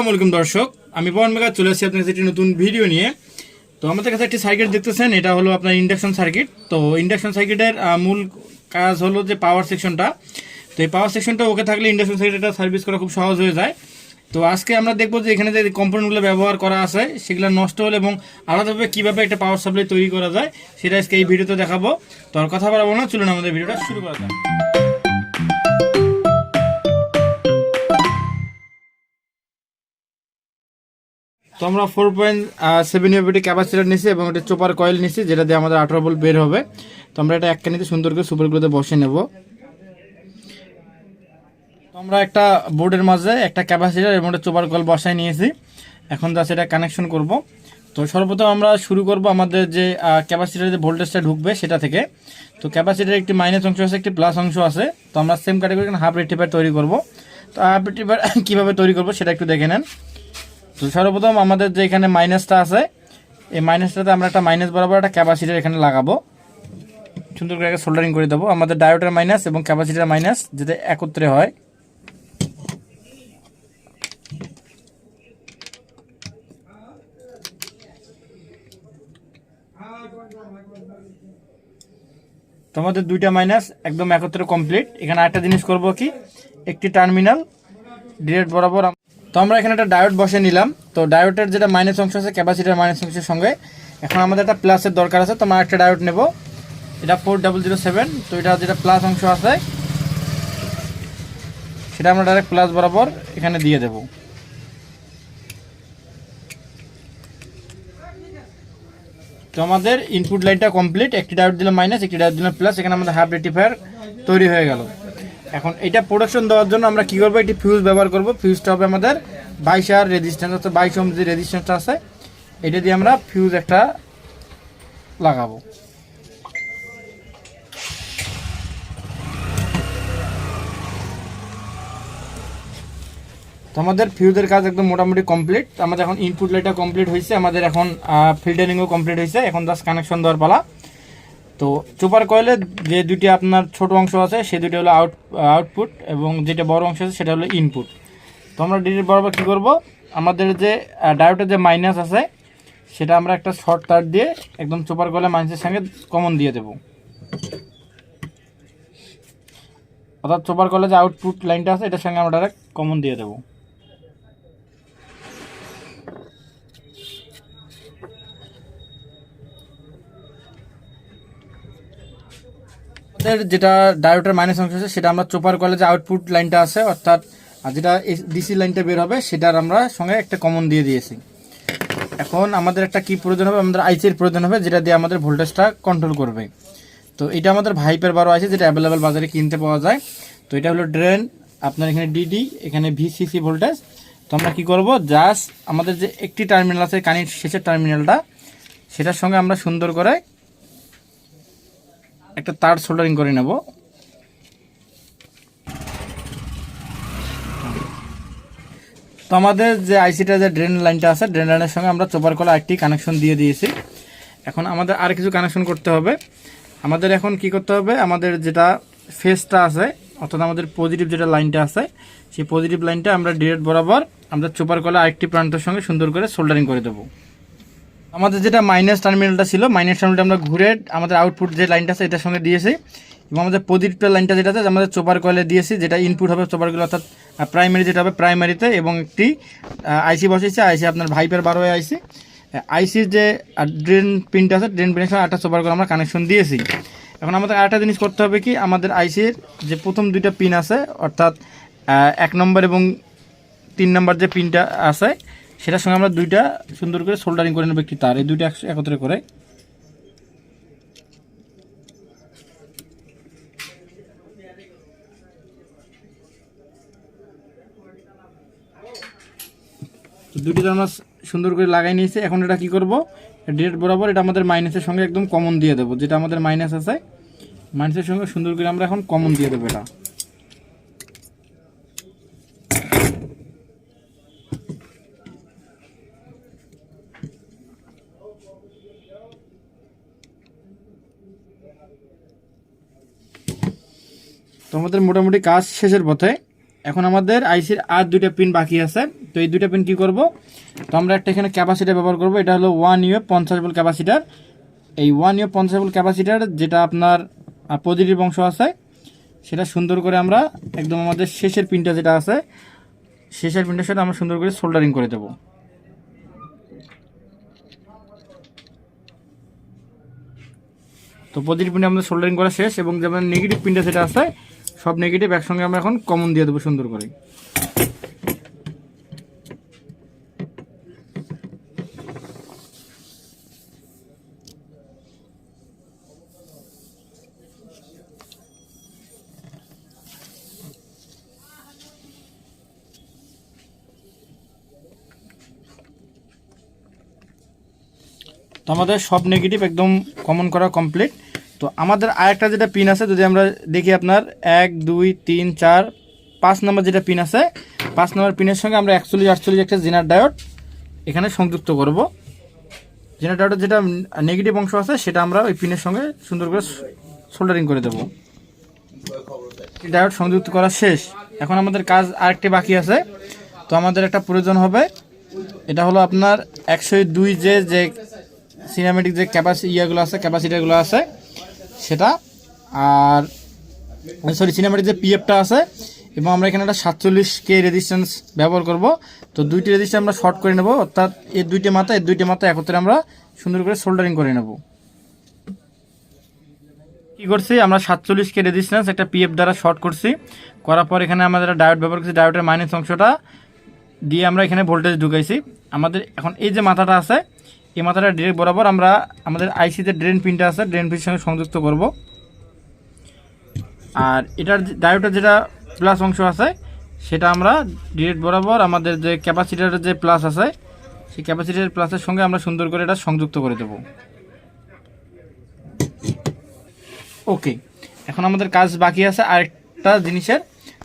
আসসালামু আলাইকুম দর্শক, আমি পবন মেগা চলে আসছি আপনার কাছে একটি নতুন ভিডিও নিয়ে। তো আমাদের কাছে একটি সার্কিট দেখতেছেন, এটা হলো আপনার ইন্ডাকশন সার্কিট। তো ইন্ডাকশন সার্কিটের মূল কাজ হলো যে পাওয়ার সেকশনটা। তো এই পাওয়ার সেকশনটা ওকে থাকলে ইন্ডাকশন সার্কিটটা সার্ভিস করা খুব সহজ হয়ে যায়। তো আজকে আমরা দেখবো যে এখানে যে কম্পোনেন্টগুলো ব্যবহার করা আছে সেগুলো নষ্ট হলে এবং আলাদাভাবে কীভাবে একটা পাওয়ার সাপ্লাই তৈরি করা যায় সেটা আজকে এই ভিডিওতে দেখাবো। তো আর কথা বলবো না, চলুন আমাদের ভিডিওটা শুরু করা যায়। তো আমরা 4.7 ইউএভটি ক্যাপাসিটার নিছি এবং একটা চোপার কয়েল নিছি, যেটা দিয়ে আমাদের 18 ভোল্ট বের হবে। তো আমরা এটা একখানিতে সুন্দর করে সুপারগুলোতে বসে নেব। তো আমরা একটা বোর্ডের মাঝে একটা ক্যাপাসিটার এবং একটা চোপার কয়েল বসায় নিয়েছি। এখন জাস্ট এটা কানেকশন করব। তো সর্বপ্রথম আমরা শুরু করব আমাদের যে ক্যাপাসিটারে যে ভোল্টেজটা ঢুকবে সেটা থেকে। তো ক্যাপাসিটারে একটি মাইনাস অংশ আছে, একটি প্লাস অংশ আছে। তো আমরা সেম ক্যাটাগরি হাফ রেক্টিফায়ার তৈরি করব। তো হাফ রেক্টিফায়ার কীভাবে তৈরি করব সেটা একটু দেখে নেন। তো সর্বপ্রথম আমাদের যে এখানে মাইনাসটা আছে, এই মাইনাসটাতে আমরা একটা মাইনাস বরাবর একটা ক্যাপাসিটার এখানে লাগাবো। সুন্দর করে সোল্ডারিং করে দেবো। আমাদের ডায়োডের মাইনাস এবং ক্যাপাসিটার মাইনাস যাতে একত্রে হয়। তো আমাদের দুইটা মাইনাস একদম একত্রে কমপ্লিট। এখানে একটা জিনিস করব কি, একটি টার্মিনাল ডিরেক্ট বরাবর। তো আমরা এখানে একটা ডায়োড বসে নিলাম। তো ডায়োডের যেটা মাইনাস অংশ আছে ক্যাপাসিটার মাইনাস অংশের সঙ্গে, এখন আমাদের একটা প্লাসের দরকার আছে। তো আমরা একটা ডায়োড নেব, এটা 4007। তো এটা যেটা প্লাস অংশ আছে সেটা আমরা ডাইরেক্ট প্লাস বরাবর এখানে দিয়ে দেব। তো আমাদের ইনপুট লাইনটা কমপ্লিট। একটি ডায়োড দিলাম মাইনাস, একটি ডায়োড দিলাম প্লাস। এখানে আমাদের হাফ রেক্টিফায়ার তৈরি হয়ে গেল। এখন এটা প্রোডাকশন দেওয়ার জন্য আমরা কী করবো, একটি ফিউজ ব্যবহার করব। ফিউজটা হবে আমাদের 22 আর রেজিস্ট্যান্স, অর্থাৎ 22 ওহম যে রেজিস্ট্যান্সটা আছে এটা দিয়ে আমরা ফিউজ একটা লাগাবো। তো আমাদের ফিউজের কাজ একদম মোটামুটি কমপ্লিট। আমাদের এখন ইনপুট লাইটটা কমপ্লিট হয়েছে, আমাদের এখন ফিল্টারিংও কমপ্লিট হয়েছে। এখন জাস্ট কানেকশন দেওয়ার পালা। তো চোপার কয়েলে যে দুটি আপনার ছোট অংশ আছে সেই দুটি হলো আউটপুট এবং যেটা বড় অংশ আছে সেটা হলো ইনপুট। তো আমরা ডিরেক্ট বরাবর কী করবো, আমাদের যে ডায়োডের যে মাইনাস আছে সেটা আমরা একটা শর্ট তার দিয়ে একদম চোপার কয়েলে মাইনাসের সঙ্গে কমন দিয়ে দেবো। অর্থাৎ চোপার কয়েলে যে আউটপুট লাইনটা আছে এটার সঙ্গে আমরা ডাইরেক্ট কমন দিয়ে দেবো। যেটা ডায়োডের মাইনাস অংশ আছে সেটা আমরা চোপার কয়েলে যে আউটপুট লাইনটা আছে অর্থাৎ যেটা ডিসি লাইনটা বের হবে সেটার আমরা সঙ্গে একটা কমন দিয়ে দিয়েছি। এখন আমাদের একটা কি প্রয়োজন হবে, আমাদের আইসির প্রয়োজন হবে যেটা দিয়ে আমাদের ভোল্টেজটা কন্ট্রোল করবে। তো এটা আমাদের ভাইপের 12 আইসি, যেটা অ্যাভেলেবেল বাজারে কিনতে পাওয়া যায়। তো এটা হলো ড্রেন, আপনার এখানে ডিডি, এখানে ভিসিসি ভোল্টেজ। তো আমরা কি করব, জাস্ট আমাদের যে একটি টার্মিনাল আছে কানেক্ট শেষের টার্মিনালটা সেটার সঙ্গে আমরা সুন্দর করে একটা তার সোল্ডারিং করে নেব। তো আমাদের যে আইসিটা যে ড্রেন লাইনটা আছে ড্রেন লাইনের সঙ্গে আমরা চোপার কলে আরেকটি কানেকশন দিয়ে দিয়েছি। এখন আমাদের আর কিছু কানেকশন করতে হবে। আমাদের এখন কি করতে হবে, আমাদের যেটা ফেসটা আছে অর্থাৎ আমাদের পজিটিভ যেটা লাইনটা আছে সেই পজিটিভ লাইনটা আমরা ডিরেক্ট বরাবর আমরা চোপার কলে আরেকটি প্রান্তের সঙ্গে সুন্দর করে সোল্ডারিং করে দেবো। আমাদের যেটা মাইনাস টার্মিনালটা ছিল, মাইনাস টার্মিনালটা আমরা ঘুরে আমাদের আউটপুট যে লাইনটা আছে এটার সঙ্গে দিয়েছি এবং আমাদের পজিটিভ লাইনটা যেটা আছে আমাদের চোপার কয়েলে দিয়েছি, যেটা ইনপুট হবে চোপার কয়েল অর্থাৎ প্রাইমারি যেটা হবে প্রাইমারিতে, এবং একটি আইসি বসেছে, আইসি আপনার ভাইপের 12 আইসি। আইসির যে ড্রেন পিনটা আছে ড্রেন পিনের সঙ্গে একটা চোপার কয়েল আমরা কানেকশন দিয়েছি। এখন আমাদের আরেকটা জিনিস করতে হবে কি, আমাদের আইসির যে প্রথম দুইটা পিন আছে অর্থাৎ 1 নম্বর এবং 3 নম্বর যে পিনটা আছে সেটার সঙ্গে আমরা দুইটা সুন্দর করে সোল্ডারিং করে নেব একটি তার, এই দুইটা একত্রে করে। দুইটা আমরা সুন্দর করে লাগাই নিয়েছি। এখন এটা কি করব, ডিরেক্ট বরাবর এটা আমাদের মাইনাসের সঙ্গে একদম কমন দিয়ে দেবো। যেটা আমাদের মাইনাস আছে মাইনাসের সঙ্গে সুন্দর করে আমরা এখন কমন দিয়ে দেবো এটা। তো আমাদের মোটামুটি কাজ শেষের পথে। এখন আমাদের আইসির আর দুইটা পিন বাকি আছে। তো এই দুইটা পিন কি করব, তো আমরা একটা এখানে ক্যাপাসিটার ব্যবহার করব। এটা হলো 1 ইউ 50 ভোল্ট ক্যাপাসিটার। এই 1 ইউ 50 ভোল্ট ক্যাপাসিটার যেটা আপনার পজিটিভ অংশ আছে, সেটা সুন্দর করে আমরা একদম আমাদের শেষের পিনটা যেটা আছে, শেষের পিনটার সাথে আমরা সুন্দর করে সোল্ডারিং করে দেব। তো পজিটিভ পিনটা আমাদের সোল্ডারিং করা শেষ, এবং যেমন নেগেটিভ পিনটা যেটা আছে, সব নেগেটিভ একসঙ্গে আমরা এখন কমন দিয়ে দেবো সুন্দর করে। তো আমাদের সব নেগেটিভ একদম কমন করা কমপ্লিট। তো আমাদের আরেকটা যেটা পিন আছে, যদি আমরা দেখি আপনার 1 2 3 4 5 নম্বর যেটা পিন আছে, 5 নম্বর পিনের সঙ্গে আমরা 41 48 একটা জেনার ডায়োড এখানে সংযুক্ত করব। জেনার ডায়োডের যেটা নেগেটিভ অংশ আছে, সেটা আমরা ওই পিনের সঙ্গে সুন্দর করে সোল্ডারিং করে দেব। ডায়োড সংযুক্ত করা শেষ। এখন আমাদের কাজ আরেকটি বাকি আছে। তো আমাদের একটা প্রয়োজন হবে, এটা হলো আপনার 102 যে সিনেমেটিক যে ইয়াগুলো আছে, ক্যাপাসিটারগুলো আছে সেটা, আর সরি সিনেমেটিক যে পিএফটা আছে, এবং আমরা এখানে একটা 47K রেজিস্ট্যান্স ব্যবহার করব। তো দুইটি রেজিস্ট্যান্স আমরা শর্ট করে নেব, অর্থাৎ এই দুইটি মাথা একত্রে আমরা সুন্দর করে সোল্ডারিং করে নেব। কি করছি, আমরা 47K রেজিস্ট্যান্স একটা পিএফ দ্বারা শর্ট করছি, করার পর এখানে আমাদের ডায়োড ব্যবহার করছি। ডায়োডের মাইনাস অংশটা দিয়ে আমরা এখানে ভোল্টেজ ঢুকাইছি। আমাদের এখন এই যে মাথাটা আছে, এই মাথাটা ডিরেক্ট বরাবর আমরা আমাদের আইসিতে ড্রেন পিনটা আছে, ড্রেন পিনের সঙ্গে সংযুক্ত করব। আর এটার ডায়োডের যেটা প্লাস অংশ আছে, সেটা আমরা ডিরেক্ট বরাবর আমাদের যে ক্যাপাসিটারের যে প্লাস আছে, সেই ক্যাপাসিটারের প্লাসের সঙ্গে আমরা সুন্দর করে এটা সংযুক্ত করে দেব। ওকে, এখন আমাদের কাজ বাকি আছে আরেকটা জিনিসের,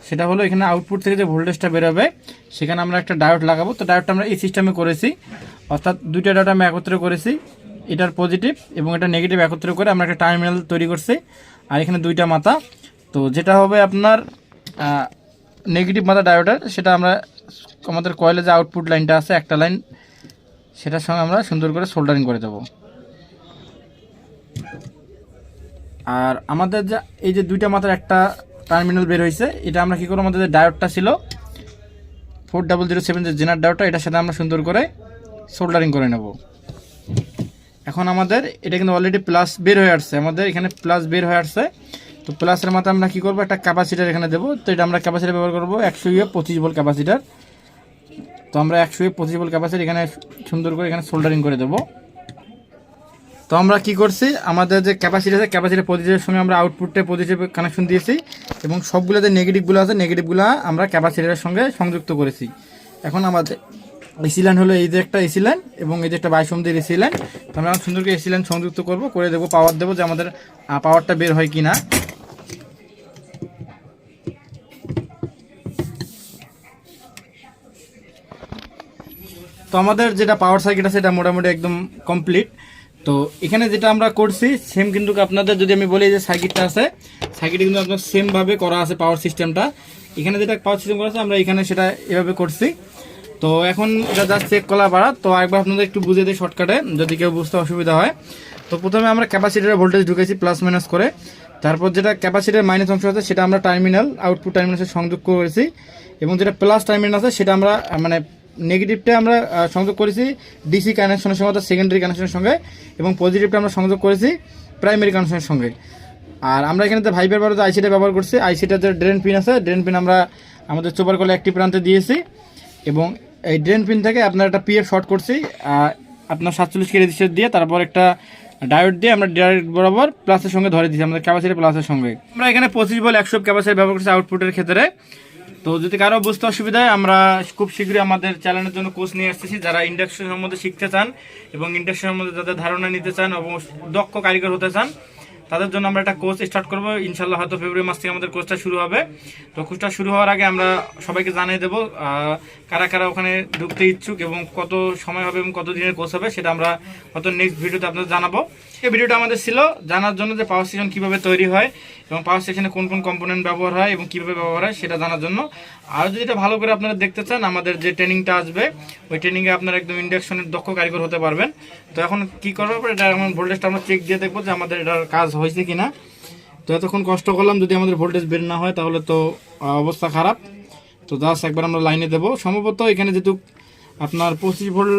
সেটা হলো এখানে আউটপুট থেকে যে ভোল্টেজটা বেরোবে, সেখানে আমরা একটা ডায়োড লাগাবো। তো ডায়োডটা আমরা এই সিস্টেমে করেছি, অর্থাৎ দুইটা ডায়োড আমি একত্রে করেছি, এটার পজিটিভ এবং এটা নেগেটিভ একত্রে করে আমরা একটা টার্মিনাল তৈরি করছি। আর এখানে দুইটা মাথা, তো যেটা হবে আপনার নেগেটিভ মাথা ডায়োডের, সেটা আমরা আমাদের কয়েলে যে আউটপুট লাইনটা আছে একটা লাইন, সেটার সঙ্গে আমরা সুন্দর করে সোল্ডারিং করে দেবো। আর আমাদের যে এই যে দুইটা মাথার একটা টার্মিনাল বের হয়েছে, এটা আমরা কী করবো, আমাদের যে ডায়োডটা ছিল 4007 যে জেনার ডায়োডটা, এটার সাথে আমরা সুন্দর করে সোল্ডারিং করে নেব। এখন আমাদের এটা কিন্তু অলরেডি প্লাস বের হয়ে আসছে, আমাদের এখানে প্লাস বের হয়ে আসছে। তো প্লাসের মাথা আমরা কী করবো, একটা ক্যাপাসিটার এখানে দেবো। তো এটা আমরা ক্যাপাসিটার ব্যবহার করবো 125 ভোল্ট ক্যাপাসিটার। তো আমরা 125 ভোল্ট ক্যাপাসিটার এখানে সুন্দর করে এখানে সোল্ডারিং করে দেবো। তো আমরা কি করছি, আমাদের যে ক্যাপাসিটি আছে, ক্যাপাসিটি পজিটিভের সঙ্গে আমরা আউটপুটে পজিটিভ কানেকশন দিয়েছি, এবং সবগুলো যে নেগেটিভগুলো আছে, নেগেটিভগুলো আমরা ক্যাপাসিটির সঙ্গে সংযুক্ত করেছি। এখন আমাদের এসি লাইন হলো এই যে একটা এসি লাইন, এবং এই যে একটা 22 ওহমের এসি লাইন। তো আমরা সুন্দর করে এসি লাইন সংযুক্ত করবো, করে দেবো, পাওয়ার দেবো, যে আমাদের পাওয়ারটা বের হয় কি না। তো আমাদের যেটা পাওয়ার সার্কিট আছে, এটা মোটামুটি একদম কমপ্লিট। তো এখানে যেটা আমরা করছি সেম, কিন্তু আপনাদের যদি আমি বলি যে সার্কিটটা আছে, সার্কিটে কিন্তু আপনার সেমভাবে করা আছে পাওয়ার সিস্টেমটা। এখানে যেটা পাওয়ার সিস্টেম করা আছে, আমরা এখানে সেটা এভাবে করছি। তো এখন এটা জাস্ট চেক করা পারা। তো একবার আপনাদের একটু বুঝিয়ে দিই শর্টকাটে, যদি কেউ বুঝতে অসুবিধা হয়। তো প্রথমে আমরা ক্যাপাসিটারের ভোল্টেজ ঢুকেছি প্লাস মাইনাস করে, তারপর যেটা ক্যাপাসিটারের মাইনাস অংশ আছে, সেটা আমরা টার্মিনাল আউটপুট টার্মিনালের সংযোগ করেছি, এবং যেটা প্লাস টার্মিনাল আছে, সেটা আমরা মানে নেগেটিভটা আমরা সংযোগ করেছি ডিসি কানেকশনের সঙ্গে, অর্থাৎ সেকেন্ডারি কানেকশনের সঙ্গে, এবং পজিটিভটা আমরা সংযোগ করেছি প্রাইমারি কানেকশনের সঙ্গে। আর আমরা এখানে যে ভাইবের বড় যে আইসিটা ব্যবহার করছি, আইসিটা যে ড্রেন পিন আছে, ড্রেন পিন আমরা আমাদের চোপার কলে একটি প্রান্তে দিয়েছি, এবং এই ড্রেন পিন থেকে আপনার একটা পিএফ শর্ট করছি আপনার 47K রেজিস্টার দিয়ে, তারপর একটা ডায়োড দিয়ে আমরা ডাইরেক্ট বরাবর প্লাসের সঙ্গে ধরে দিচ্ছি আমাদের ক্যাপাসিটি প্লাসের সঙ্গে। আমরা এখানে 25 ভোল্ট 100 ক্যাপাসিটি ব্যবহার করছি আউটপুটের ক্ষেত্রে। তো যদি কারো বুঝতে অসুবিধা হয়, আমরা খুব শীঘ্রই আমাদের চ্যানেলের জন্য কোর্স নিয়ে আসতেছি। যারা ইন্ডাকশন সম্বন্ধে শিখতে চান এবং ইন্ডাকশন সম্বন্ধে যাদের ধারণা নিতে চান এবং দক্ষ কারিগর হতে চান, তাদের জন্য আমরা একটা কোর্স স্টার্ট করবো ইনশাল্লাহ। হয়তো ফেব্রুয়ারি মাস থেকে আমাদের কোর্সটা শুরু হবে। তো কোর্সটা শুরু হওয়ার আগে আমরা সবাইকে জানিয়ে দেবো কারা কারা ওখানে ঢুকতে ইচ্ছুক, এবং কত সময় হবে এবং কত দিনের কোর্স হবে, সেটা আমরা হয়তো নেক্সট ভিডিওতে আপনাদের জানাবো। এই ভিডিওটা আমাদের ছিল জানার জন্য যে পাওয়ার স্টেশন কীভাবে তৈরি হয় এবং পাওয়ার স্টেশনে কোন কোন কম্পোনেন্ট ব্যবহার হয় এবং কীভাবে ব্যবহার হয় সেটা জানার জন্য। আর যদি এটা ভালো করে আপনারা দেখতে চান, আমাদের যে ট্রেনিংটা আসবে ওই ট্রেনিংয়ে আপনারা একদম ইন্ডাকশনের দক্ষ কারিগর হতে পারবেন। তো এখন কী করবো, এটা এখন ভোল্টেজটা আমরা চেক দিয়ে দেখবো যে আমাদের এটার কাজ হয়েছে কি না। তো এতক্ষণ কষ্ট করলাম, যদি আমাদের ভোল্টেজ বের না হয় তাহলে তো অবস্থা খারাপ। তো জাস্ট একবার আমরা লাইনে দেবো। সম্ভবত এখানে যেহেতু আপনার 25 ভোল্ট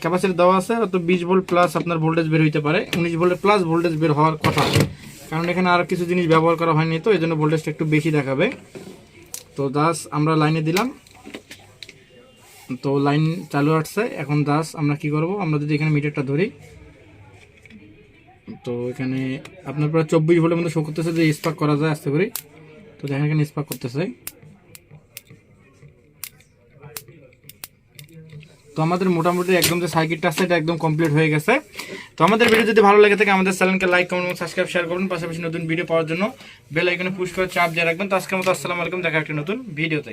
ক্যাপাসিটি দেওয়া আছে, তো 20 ভোল্ট প্লাস আপনার ভোল্টেজ বের হইতে পারে, 19 ভোল্টের প্লাস ভোল্টেজ বের হওয়ার কথা, কারণ এখানে আর কিছু জিনিস ব্যবহার করা হয়নি, তো এই জন্য ভোল্টেজটা একটু বেশি দেখাবে। তো জাস্ট আমরা লাইনে দিলাম, তো লাইন চালু আসছে। এখন জাস্ট আমরা কি করব, আমরা যদি এখানে মিটারটা ধরি, তো এখানে আপনার প্রায় 24 ভোল্টের মধ্যে শো করতেছে যে স্পার্ক করা যায় আস্তে করে। তো দেখেন এখানে স্পার্ক করতেছে। তো আমাদের মোটামুটি একদম যে সার্কিটটা আছে এটা একদম কমপ্লিট হয়ে গেছে। তো আমাদের ভিডিও যদি ভালো লাগে থাকে আমাদের চ্যানেলকে লাইক, কমেন্ট এবং সাবস্ক্রাইব, শেয়ার করুন। পাশাপাশি নতুন ভিডিও পাওয়ার জন্য বেল আইকনে পুশ করে চাপ দিয়ে রাখবেন। তো আজকের মতো আসসালামু আলাইকুম, দেখা একটা নতুন ভিডিওতে।